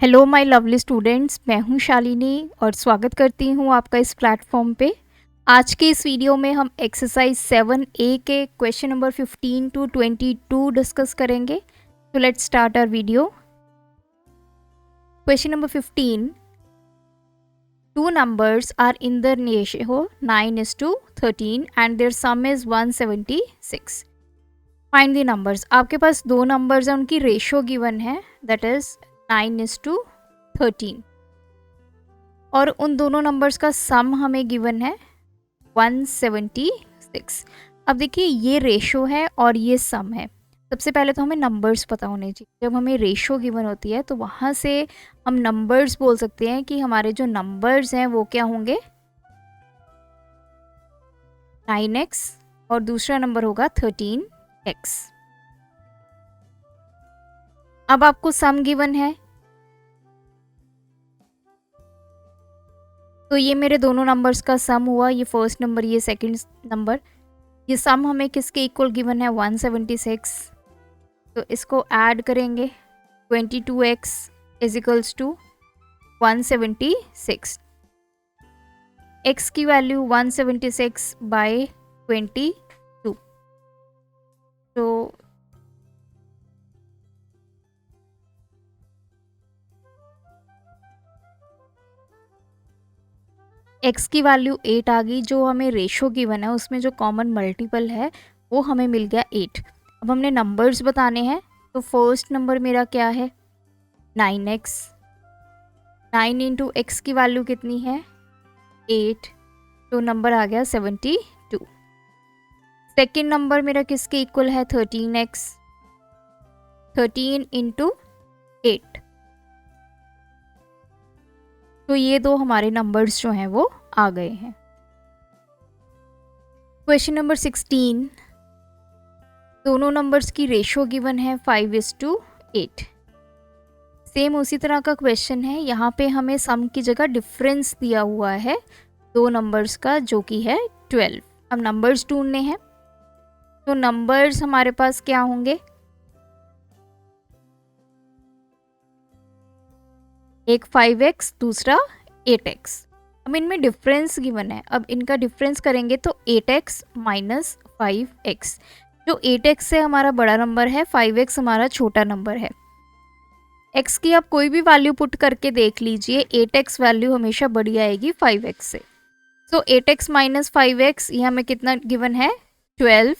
Hello my lovely students, मैं हूं शालिनी और स्वागत करती हूं आपका इस प्लेटफॉर्म पे। आज के इस वीडियो में हम एक्सरसाइज 7A के क्वेश्चन नंबर 15 टू 22 डिस्कस करेंगे। तो let's start our video. Question number 15, two numbers are in the ratio 9:13 and their sum is 176। Find the numbers. आपके पास दो नंबर्स हैं, उनकी रेशियो गिवन है, दैट इज 9:13 और उन दोनों नंबर्स का सम हमें गिवन है 176। अब देखिए, ये रेशो है और ये सम है। सबसे पहले तो हमें नंबर्स पता होने चाहिए। जब हमें रेशो गिवन होती है तो वहाँ से हम नंबर्स बोल सकते हैं कि हमारे जो नंबर्स हैं वो क्या होंगे, 9x और दूसरा नंबर होगा 13x। अब आपको सम गिवन है, तो ये मेरे दोनों नंबर्स का सम हुआ, ये फर्स्ट नंबर ये सेकंड नंबर। ये सम हमें किसके इक्वल गिवन है, 176। तो इसको ऐड करेंगे, 22x is equals to 176। x की वैल्यू 176 बाय 22। तो x की वैल्यू 8 आ गई। जो हमें रेशो गिवन है उसमें जो कॉमन मल्टीपल है वो हमें मिल गया 8। अब हमने नंबर्स बताने हैं। तो फर्स्ट नंबर मेरा क्या है, 9x। 9 इंटू एक्स की वैल्यू कितनी है, 8, तो नंबर आ गया 72। सेकेंड नंबर मेरा किसके इक्वल है, 13x। 13 इंटू 8, तो ये दो हमारे नंबर्स जो हैं वो आ गए हैं। क्वेश्चन नंबर 16, दोनों नंबर्स की रेशो गिवन है 5:8। सेम उसी तरह का क्वेश्चन है। यहाँ पे हमें सम की जगह डिफरेंस दिया हुआ है दो नंबर्स का, जो कि है 12। अब नंबर्स ढूंढने हैं। तो नंबर्स हमारे पास क्या होंगे, एक 5x दूसरा 8x। अब इनमें डिफरेंस गिवन है, अब इनका डिफरेंस करेंगे तो 8x माइनस 5x। जो 8x से हमारा बड़ा नंबर है, 5x हमारा छोटा नंबर है। x की आप कोई भी वैल्यू पुट करके देख लीजिए, 8x वैल्यू हमेशा बड़ी आएगी 5x से। सो 8x माइनस 5x, ये हमें कितना गिवन है, 12।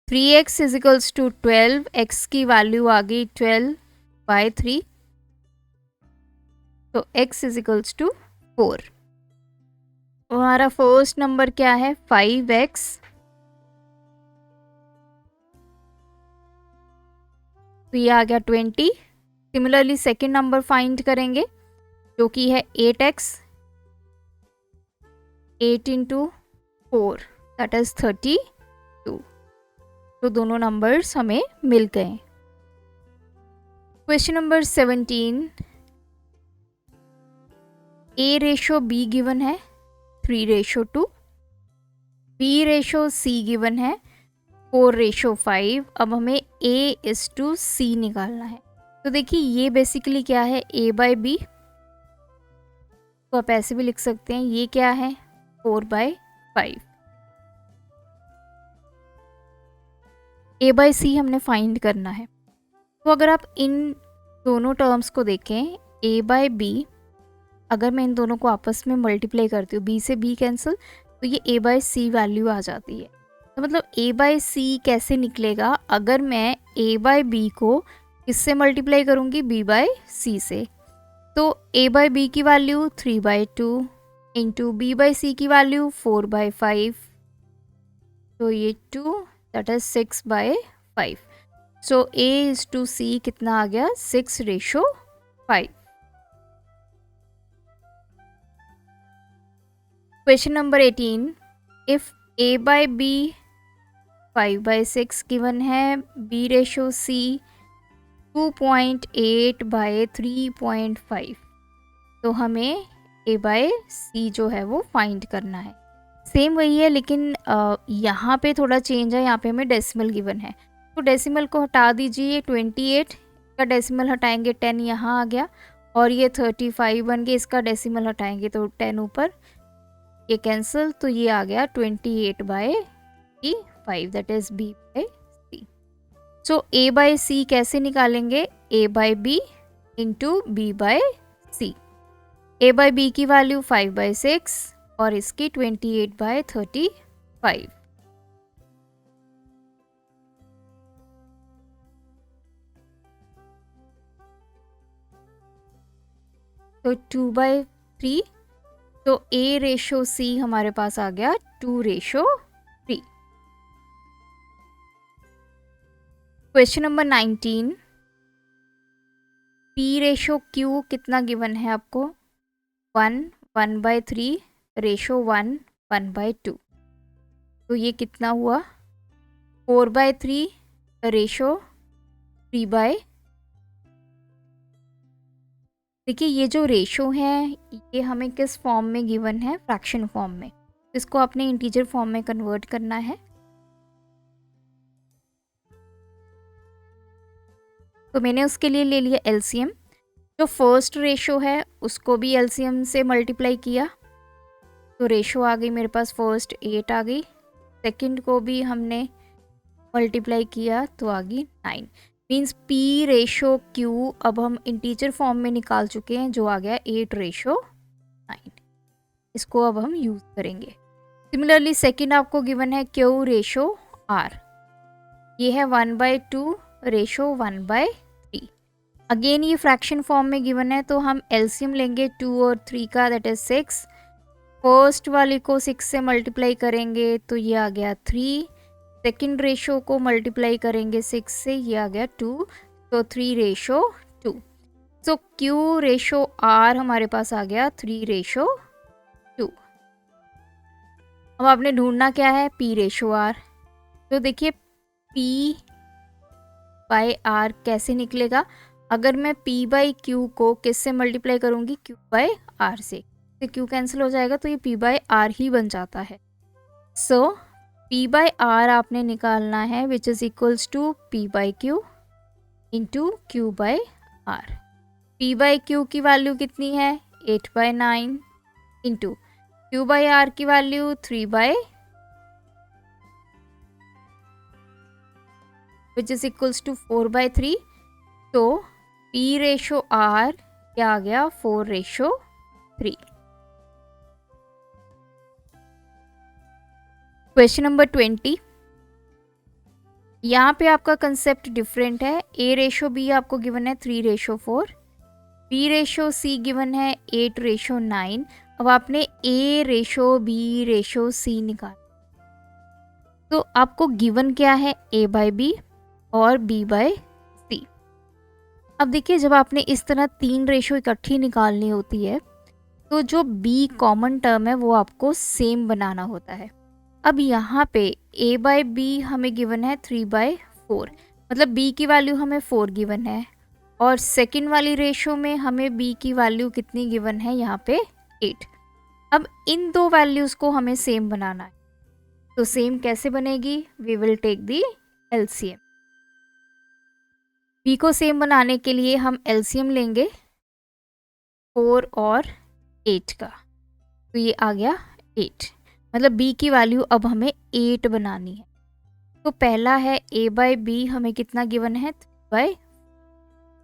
3x is equals to 12, x की वैल्यू आ गई 12 बाय 3, तो x इज इक्वल्स टू 4। हमारा फर्स्ट नंबर क्या है, 5x। तो ये आ गया 20। सिमिलरली सेकेंड नंबर फाइंड करेंगे, जो कि है 8x। 8 into 4 that is 32। तो दोनों नंबर्स हमें मिल गए। Question number 17, a ratio b given है 3:2, b रेशो c गिवन है 4:5। अब हमें a:c निकालना है। तो देखिए, ये बेसिकली क्या है, a/b, तो आप ऐसे भी लिख सकते हैं, ये क्या है, 4/5। a/c हमने फाइंड करना है। तो अगर आप इन दोनों टर्म्स को देखें, a/b, अगर मैं इन दोनों को आपस में मल्टीप्लाई करती हूँ, b से b कैंसिल, तो ये a/c वैल्यू आ जाती है। तो मतलब a/c कैसे निकलेगा, अगर मैं a/b को किससे मल्टीप्लाई करूँगी, b/c से। तो a/b की वैल्यू 3/2 इंटू b/c की वैल्यू 4/5, तो ये 2 that is 6/5। So a is to c कितना आ गया, 6:5। Question number 18, if a/b 5/6 given है, b/c 2.8/3.5, तो हमें a/c जो है वो फाइंड करना है। सेम वही है, लेकिन यहाँ पे थोड़ा चेंज है। यहाँ पे हमें डेसिमल गिवन है, तो डेसिमल को हटा दीजिए। 28 का डेसिमल हटाएंगे, 10 यहाँ आ गया और ये 35 बन गए, इसका डेसिमल हटाएंगे तो 10 ऊपर, ये कैंसिल, तो ये आ गया 28/5, that is B by C। So A by C कैसे निकालेंगे? A by B into B by C। A by B की वैल्यू 5/6 और इसकी 28/35। तो 2/3, तो A रेशो C हमारे पास आ गया 2/3। Question number 19, P ratio Q कितना गिवन है आपको? 1, 1/3, रेशो 1, 1/2। तो ये कितना हुआ? 4/3, रेशो 3/। देखिए ये जो रेशो है ये हमें किस फॉर्म में गिवन है? फ्रैक्शन फॉर्म में। इसको आपने इंटीजर फॉर्म में कन्वर्ट करना है। तो मैंने उसके लिए ले लिया एलसीएम। जो फर्स्ट रेशो है उसको भी एलसीएम से मल्टीप्लाई किया, तो रेशो आ गई मेरे पास फर्स्ट 8 आ गई, सेकंड को भी हमने मल्टीप्लाई किया तो आ गई 9। मीन्स P रेशो Q अब हम इंटीजर फॉर्म में निकाल चुके हैं, जो आ गया 8/9। इसको अब हम यूज़ करेंगे। सिमिलरली सेकंड आपको गिवन है Q रेशो R, ये है 1/2 रेशो 1/3। अगेन ये फ्रैक्शन फॉर्म में गिवन है, तो हम एलसीएम लेंगे 2 और 3 का, दैट इज 6। फर्स्ट वाली को 6 से मल्टीप्लाई करेंगे तो ये आ गया 3, सेकंड रेशो को मल्टीप्लाई करेंगे 6 से, ये आ गया 2, तो 3/2। सो Q रेशो R हमारे पास आ गया 3/2। अब आपने ढूंढना क्या है? P ratio R। तो देखिए P बाय R कैसे निकलेगा? अगर मैं P बाई Q को किससे मल्टीप्लाई करूँगी? Q बाय R से, तो Q कैंसिल हो जाएगा, तो ये P बाय R ही बन जाता है। सो P बाय R आपने निकालना है, which is equals to P by Q into Q by R। P by Q की वैल्यू कितनी है? 8/9 इंटू Q बाय R की value 3/, which is equals to 4/3। तो P रेशो R क्या आ गया? 4/3। क्वेश्चन नंबर 20, यहाँ पे आपका कंसेप्ट डिफरेंट है। A रेशो B आपको गिवन है 3/4, B रेशो C गिवन है 8/9। अब आपने A ratio B ratio C निकाला, तो आपको गिवन क्या है? A बाय B और B बाय C। अब देखिए जब आपने इस तरह 3 रेशो इकट्ठी निकालनी होती है, तो जो B कॉमन टर्म है वो आपको सेम बनाना होता है। अब यहाँ पे A बाय B हमें गिवन है 3/4, मतलब B की वैल्यू हमें 4 गिवन है, और सेकंड वाली रेशो में हमें B की वैल्यू कितनी गिवन है? यहाँ पे 8। अब इन दो वैल्यूज़ को हमें सेम बनाना है, तो सेम कैसे बनेगी? We will take the LCM. B को सेम बनाने के लिए हम एलसीएम लेंगे 4 और 8 का, तो ये आ गया 8, मतलब B की वैल्यू अब हमें 8 बनानी है। तो पहला है A बाय B हमें कितना गिवन है? 3/।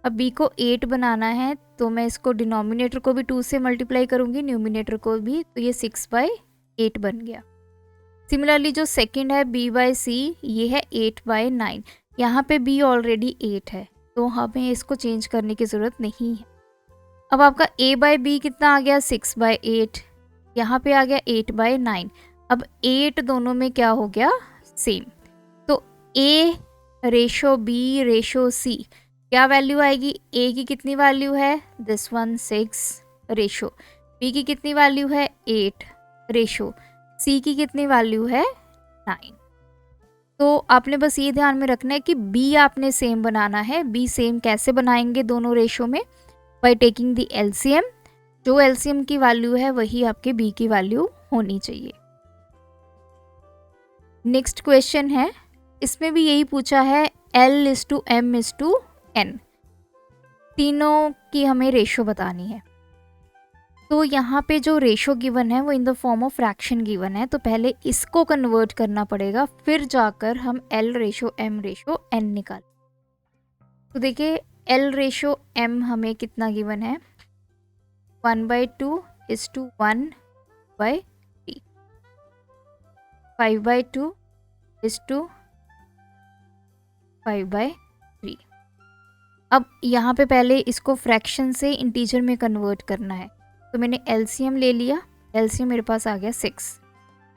अब B को 8 बनाना है, तो मैं इसको डिनोमिनेटर को भी 2 से मल्टीप्लाई करूँगी, न्यूमिनेटर को भी, तो ये 6/8 बन गया। सिमिलरली जो सेकंड है B बाय C, ये है 8/9। यहाँ पे B ऑलरेडी 8 है, तो हमें इसको चेंज करने की ज़रूरत नहीं है। अब आपका A बाय B कितना आ गया? 6/8। यहाँ पे आ गया 8/9। अब 8 दोनों में क्या हो गया? सेम। तो A ratio B ratio C क्या वैल्यू आएगी? A की कितनी वैल्यू है? दिस वन 6 रेशो, B की कितनी वैल्यू है? 8 रेशो, C की कितनी वैल्यू है? 9। तो आपने बस ये ध्यान में रखना है कि B आपने सेम बनाना है। B सेम कैसे बनाएंगे दोनों रेशो में? By taking the LCM. जो एलसीएम की वैल्यू है वही आपके B की वैल्यू होनी चाहिए। नेक्स्ट क्वेश्चन है, इसमें भी यही पूछा है L/M/N। तीनों की हमें रेशो बतानी है। तो यहाँ पे जो रेशो गिवन है वो in the form of fraction given है, तो पहले इसको कन्वर्ट करना पड़ेगा, फिर जाकर हम L ratio M ratio N निकाल। तो देखिए L रेशो M हमें कितना गिवन है, 1/2 is to 1/3, 5/2 is to 5/3। अब यहाँ पे पहले इसको फ्रैक्शन से इंटीजर में कन्वर्ट करना है, तो मैंने एलसीएम ले लिया, एलसीएम मेरे पास आ गया 6,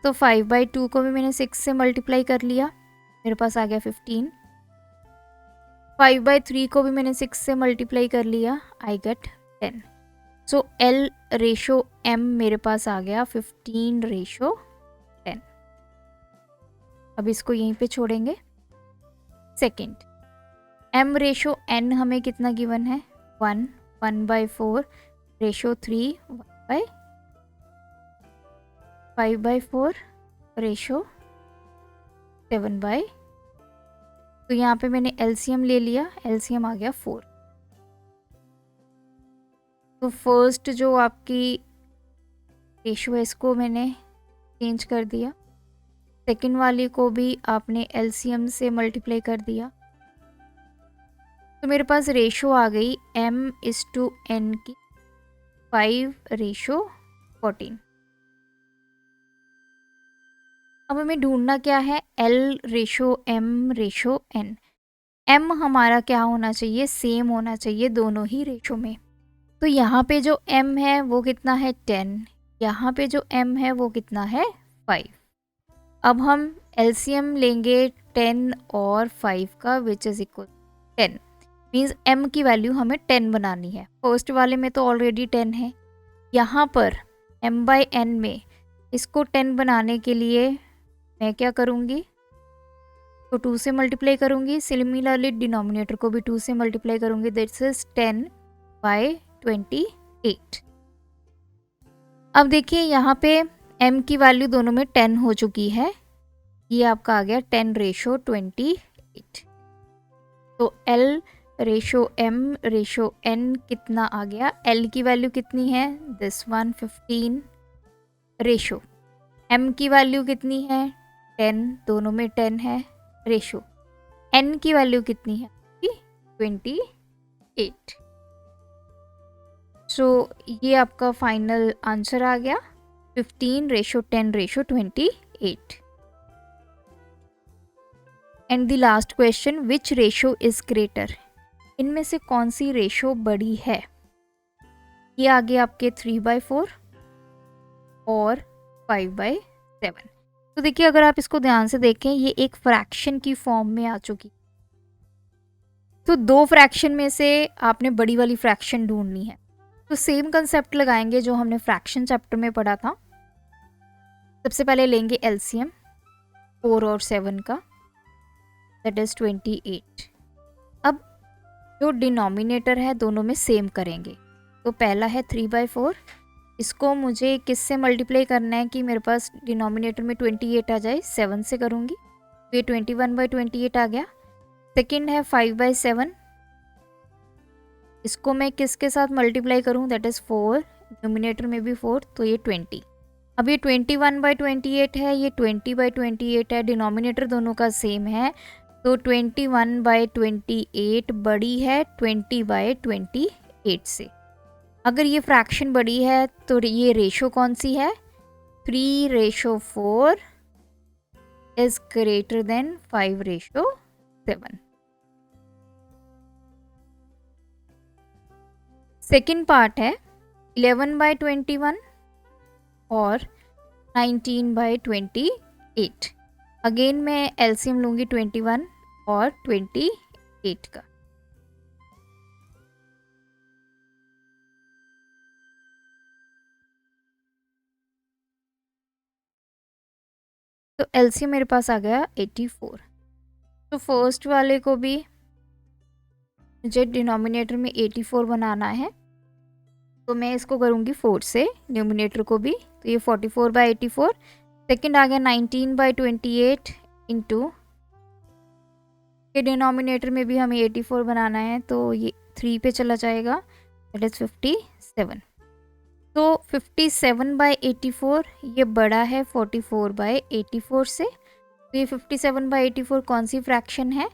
तो 5/2 को भी मैंने 6 से मल्टीप्लाई कर लिया, मेरे पास आ गया 15, 5/3 को भी मैंने 6 से मल्टीप्लाई कर लिया, I get 10। So L ratio M मेरे पास आ गया 15/10। अब इसको यहीं पे छोड़ेंगे। सेकंड, M रेशो N हमें कितना गिवन है, 1/4 रेशो 3 5/4 रेशो 7/, तो यहाँ पे मैंने एलसीएम ले लिया, एलसीएम आ गया 4। तो फर्स्ट जो आपकी रेशो है इसको मैंने चेंज कर दिया, सेकंड वाली को भी आपने एलसीएम से मल्टीप्लाई कर दिया, तो मेरे पास रेशो आ गई M/N की 5/14। अब हमें ढूंढना क्या है, L ratio M ratio N। M हमारा क्या होना चाहिए, सेम होना चाहिए दोनों ही रेशो में। तो यहाँ पे जो M है वो कितना है 10, यहाँ पे जो M है वो कितना है 5। अब हम LCM लेंगे 10 और 5 का, which is equal 10, means M की वैल्यू हमें 10 बनानी है। फर्स्ट वाले में तो ऑलरेडी 10 है, यहाँ पर M/N में इसको 10 बनाने के लिए मैं क्या करूँगी, तो 2 से मल्टीप्लाई करूँगी, सिमिलरली डिनोमिनेटर को भी 2 से मल्टीप्लाई करूँगी, दिस इज 10/28। अब देखिए यहाँ पे M की वैल्यू दोनों में 10 हो चुकी है, ये आपका आ गया 10/28। तो L ratio M ratio N कितना आ गया, L की वैल्यू कितनी है, दिस वन 15 रेशो, M की वैल्यू कितनी है 10, दोनों में 10 है, रेशो N की वैल्यू कितनी है 28। सो ये आपका फाइनल आंसर आ गया 15/10/28। And the last question, which ratio is greater, इनमें से कौन सी रेशो बड़ी है। ये आगे आपके 3/4 और 5/7। तो देखिए अगर आप इसको ध्यान से देखें, ये एक फ्रैक्शन की फॉर्म में आ चुकी, तो दो फ्रैक्शन में से आपने बड़ी वाली फ्रैक्शन ढूंढनी है। तो सेम कंसेप्ट लगाएंगे जो हमने फ्रैक्शन चैप्टर में पढ़ा था। सबसे पहले लेंगे एलसीएम 4 और 7 का, दैट इज 28। अब जो डिनोमिनेटर है दोनों में सेम करेंगे, तो पहला है 3/4, इसको मुझे किससे मल्टीप्लाई करना है कि मेरे पास डिनोमिनेटर में 28 आ जाए, 7 से करूँगी, तो ये 21/28 आ गया। सेकंड है 5/7, इसको मैं किसके साथ मल्टीप्लाई करूँ, दैट इज़ 4, डिनोमिनेटर में भी 4, तो ये 20। अब ये 21/28 है, ये 20/28 है, डिनोमिनेटर दोनों का सेम है, तो 21/28 बड़ी है 20/28 से। अगर ये फ्रैक्शन बड़ी है तो ये रेशो कौन सी है, 3/4 is greater than 5/7। Second part है 11/21 और 19/28। अगेन मैं एलसीएम लूँगी 21 और 28 का। तो एलसीएम मेरे पास आ गया 84। तो फर्स्ट वाले को भी मुझे डिनोमिनेटर में 84 बनाना है, तो मैं इसको करूँगी 4 से, न्यूमिनेटर को भी, तो ये 44/84। सेकंड आ गया 19/28 इंटू के डिनोमिनेटर में भी हमें 84 बनाना है, तो ये 3 पे चला जाएगा, दैट इज़ 57। तो 57/84 ये बड़ा है 44/84 से। तो ये 57/84 कौन सी फ्रैक्शन है?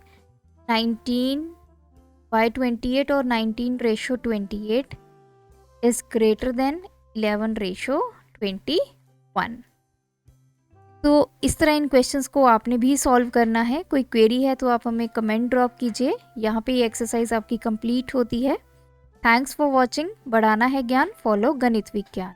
19/28 और 19:28 इज़ ग्रेटर देन 11:21। तो इस तरह इन क्वेश्चंस को आपने भी सॉल्व करना है। कोई क्वेरी है तो आप हमें कमेंट ड्रॉप कीजिए। यहाँ पे ये एक्सरसाइज आपकी कंप्लीट होती है। Thanks for watching. बढ़ाना है ज्ञान, फॉलो गणित विज्ञान।